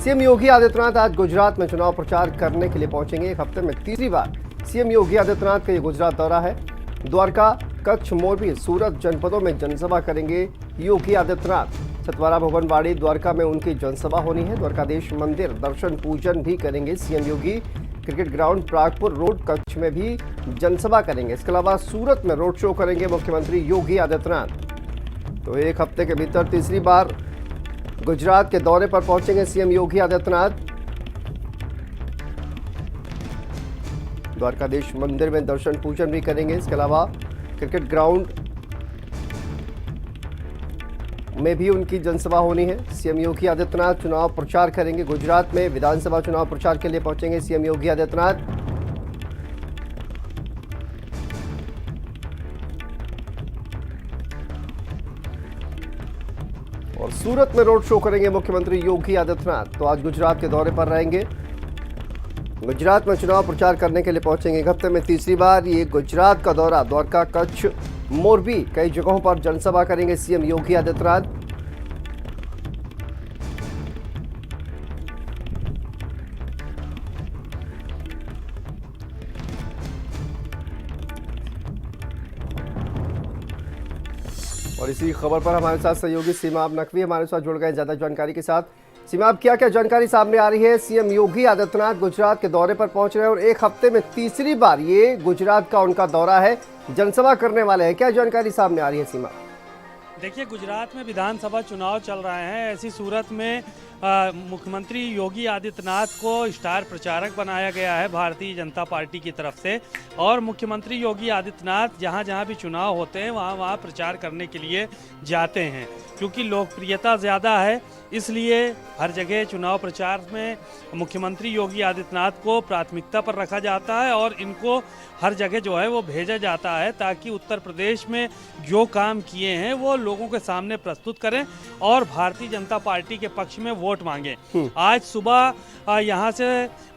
CM Yogi Adityanath आज गुजरात में चुनाव प्रचार करने के लिए पहुंचेंगे। एक हफ्ते में तीसरी बार सीएम योगी आदित्यनाथ का ये गुजरात दौरा है। द्वारका, कच्छ, मोरबी, सूरत जनपदों में जनसभा करेंगे योगी आदित्यनाथ। सतवारा, भुवनवाड़ी, द्वारका में उनकी जनसभा होनी है। द्वारकाधीश मंदिर दर्शन पूजन भी करेंगे CM Yogi. Cricket ground Pragpur road Kutch में भी जनसभा करेंगे। इसके अलावा सूरत में रोड शो करेंगे मुख्यमंत्री योगी आदित्यनाथ। तो एक हफ्ते के भीतर तीसरी बार गुजरात के दौरे पर पहुंचेंगे सीएम योगी आदित्यनाथ। द्वारकाधीश मंदिर में दर्शन पूजन भी करेंगे। इसके अलावा क्रिकेट ग्राउंड में भी उनकी जनसभा होनी है। सीएम योगी आदित्यनाथ चुनाव प्रचार करेंगे गुजरात में। विधानसभा चुनाव प्रचार के लिए पहुंचेंगे सीएम योगी आदित्यनाथ। और सूरत में रोड शो करेंगे मुख्यमंत्री योगी आदित्यनाथ। तो आज गुजरात के दौरे पर रहेंगे। गुजरात में चुनाव प्रचार करने के लिए पहुंचेंगे। एक हफ्ते में तीसरी बार ये गुजरात का दौरा। द्वारका, कच्छ, मोरबी कई जगहों पर जनसभा करेंगे सीएम योगी आदित्यनाथ। और इसी खबर पर हमारे साथ सहयोगी सीमा नकवी हमारे साथ जुड़ गए ज्यादा जानकारी के साथ। सीमा, अब क्या क्या जानकारी सामने आ रही है? सीएम योगी आदित्यनाथ गुजरात के दौरे पर पहुंच रहे हैं और एक हफ्ते में तीसरी बार ये गुजरात का उनका दौरा है, जनसभा करने वाले हैं। क्या जानकारी सामने आ रही है सीमा? देखिए, गुजरात में विधानसभा चुनाव चल रहे हैं। ऐसी सूरत में मुख्यमंत्री योगी आदित्यनाथ को स्टार प्रचारक बनाया गया है भारतीय जनता पार्टी की तरफ से। और मुख्यमंत्री योगी आदित्यनाथ जहां जहां भी चुनाव होते हैं वहां वहां प्रचार करने के लिए जाते हैं। क्योंकि लोकप्रियता ज़्यादा है, इसलिए हर जगह चुनाव प्रचार में मुख्यमंत्री योगी आदित्यनाथ को प्राथमिकता पर रखा जाता है और इनको हर जगह जो है वो भेजा जाता है ताकि उत्तर प्रदेश में जो काम किए हैं वो लोगों के सामने प्रस्तुत करें और भारतीय जनता पार्टी के पक्ष में वोट मांगे। आज सुबह यहाँ से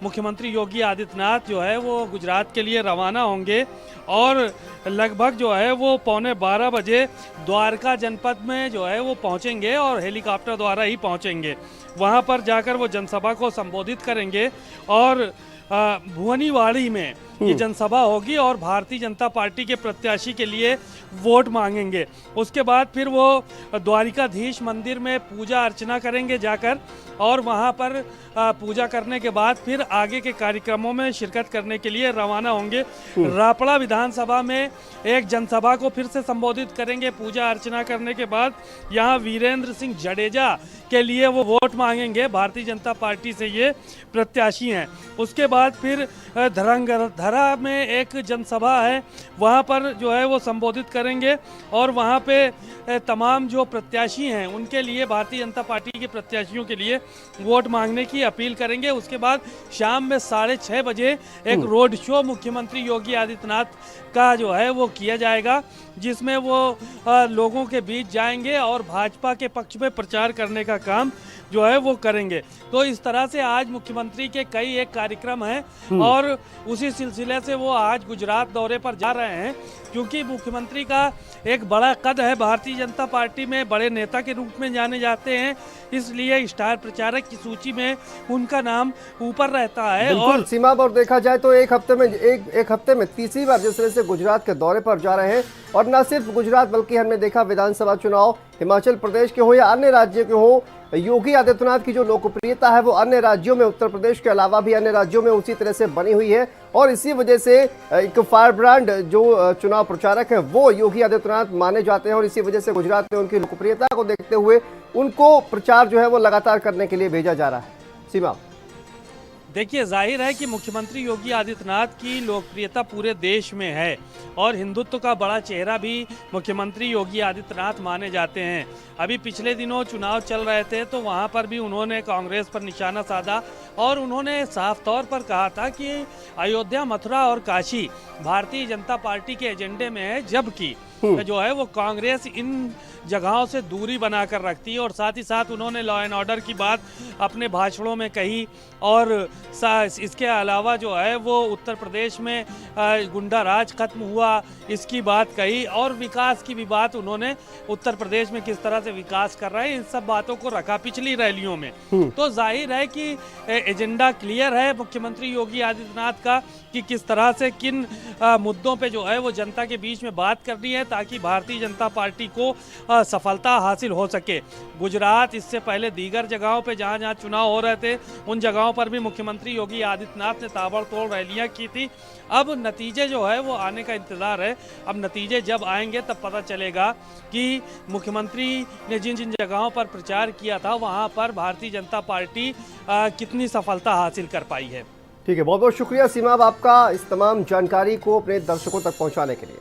मुख्यमंत्री योगी आदित्यनाथ जो है वो गुजरात के लिए रवाना होंगे और लगभग जो है वो 11:15 बजे द्वारका जनपद में जो है वो पहुँचेंगे और हेलीकॉप्टर द्वारा ही पहुँचेंगे। वहाँ पर जाकर वो जनसभा को संबोधित करेंगे और भुवनवाड़ी में ये जनसभा होगी और भारतीय जनता पार्टी के प्रत्याशी के लिए वोट मांगेंगे। उसके बाद फिर वो द्वारिकाधीश मंदिर में पूजा अर्चना करेंगे जाकर और वहाँ पर पूजा करने के बाद फिर आगे के कार्यक्रमों में शिरकत करने के लिए रवाना होंगे। रापड़ा विधानसभा में एक जनसभा को फिर से संबोधित करेंगे। पूजा अर्चना करने के बाद यहाँ वीरेंद्र सिंह जडेजा के लिए वो वोट मांगेंगे। भारतीय जनता पार्टी से ये प्रत्याशी हैं। उसके बाद फिर धरा में एक जनसभा है, वहाँ पर जो है वो संबोधित करेंगे और वहाँ पे तमाम जो प्रत्याशी हैं उनके लिए, भारतीय जनता पार्टी के प्रत्याशियों के लिए वोट मांगने की अपील करेंगे। उसके बाद शाम में 6:30 बजे एक रोड शो मुख्यमंत्री योगी आदित्यनाथ का जो है वो किया जाएगा, जिसमें वो लोगों के बीच जाएंगे और भाजपा के पक्ष में प्रचार करने का काम जो है वो करेंगे। तो इस तरह से आज मुख्यमंत्री के कई एक कार्यक्रम हैं और उसी सिलसिले से वो आज गुजरात दौरे पर जा रहे हैं। क्योंकि मुख्यमंत्री का एक बड़ा कद है भारतीय जनता पार्टी में, बड़े नेता के रूप में जाने जाते हैं, इसलिए स्टार प्रचारक की सूची में उनका नाम ऊपर रहता है। और सीमा पर देखा जाए तो एक हफ्ते में तीसरी बार जिस तरह से गुजरात के दौरे पर जा रहे हैं और न सिर्फ गुजरात बल्कि हमने देखा विधानसभा चुनाव हिमाचल प्रदेश के हो या अन्य राज्य के हो, योगी आदित्यनाथ की जो लोकप्रियता है वो अन्य राज्यों में, उत्तर प्रदेश के अलावा भी अन्य राज्यों में उसी तरह से बनी हुई है। और इसी वजह से एक फायर ब्रांड जो चुनाव प्रचारक है वो योगी आदित्यनाथ माने जाते हैं और इसी वजह से गुजरात में उनकी लोकप्रियता को देखते हुए उनको प्रचार जो है वो लगातार करने के लिए भेजा जा रहा है। सीमा, देखिए, जाहिर है कि मुख्यमंत्री योगी आदित्यनाथ की लोकप्रियता पूरे देश में है और हिंदुत्व का बड़ा चेहरा भी मुख्यमंत्री योगी आदित्यनाथ माने जाते हैं। अभी पिछले दिनों चुनाव चल रहे थे तो वहां पर भी उन्होंने कांग्रेस पर निशाना साधा और उन्होंने साफ तौर पर कहा था कि अयोध्या, मथुरा और काशी भारतीय जनता पार्टी के एजेंडे में है, जबकि जो है वो कांग्रेस इन जगहों से दूरी बनाकर रखती है। और साथ ही साथ उन्होंने लॉ एंड ऑर्डर की बात अपने भाषणों में कही और इसके अलावा जो है वो उत्तर प्रदेश में गुंडा राज खत्म हुआ इसकी बात कही और विकास की भी बात उन्होंने, उत्तर प्रदेश में किस तरह से विकास कर रहे हैं इन सब बातों को रखा पिछली रैलियों में। तो जाहिर है कि एजेंडा क्लियर है मुख्यमंत्री योगी आदित्यनाथ का कि किस तरह से किन मुद्दों पे जो है वो जनता के बीच में बात करनी है ताकि भारतीय जनता पार्टी को सफलता हासिल हो सके। गुजरात, इससे पहले दीगर जगहों पे जहां जहां चुनाव हो रहे थे उन जगहों पर भी मुख्यमंत्री योगी आदित्यनाथ ने ताबड़तोड़ रैलियां की थी। अब नतीजे जो है वो आने का इंतजार है। अब नतीजे जब आएंगे तब पता चलेगा कि मुख्यमंत्री ने जिन जिन जगहों पर प्रचार किया था वहां पर भारतीय जनता पार्टी कितनी सफलता हासिल कर पाई है। ठीक है, बहुत बहुत शुक्रिया सीमा आपका इस तमाम जानकारी को अपने दर्शकों तक पहुंचाने के लिए।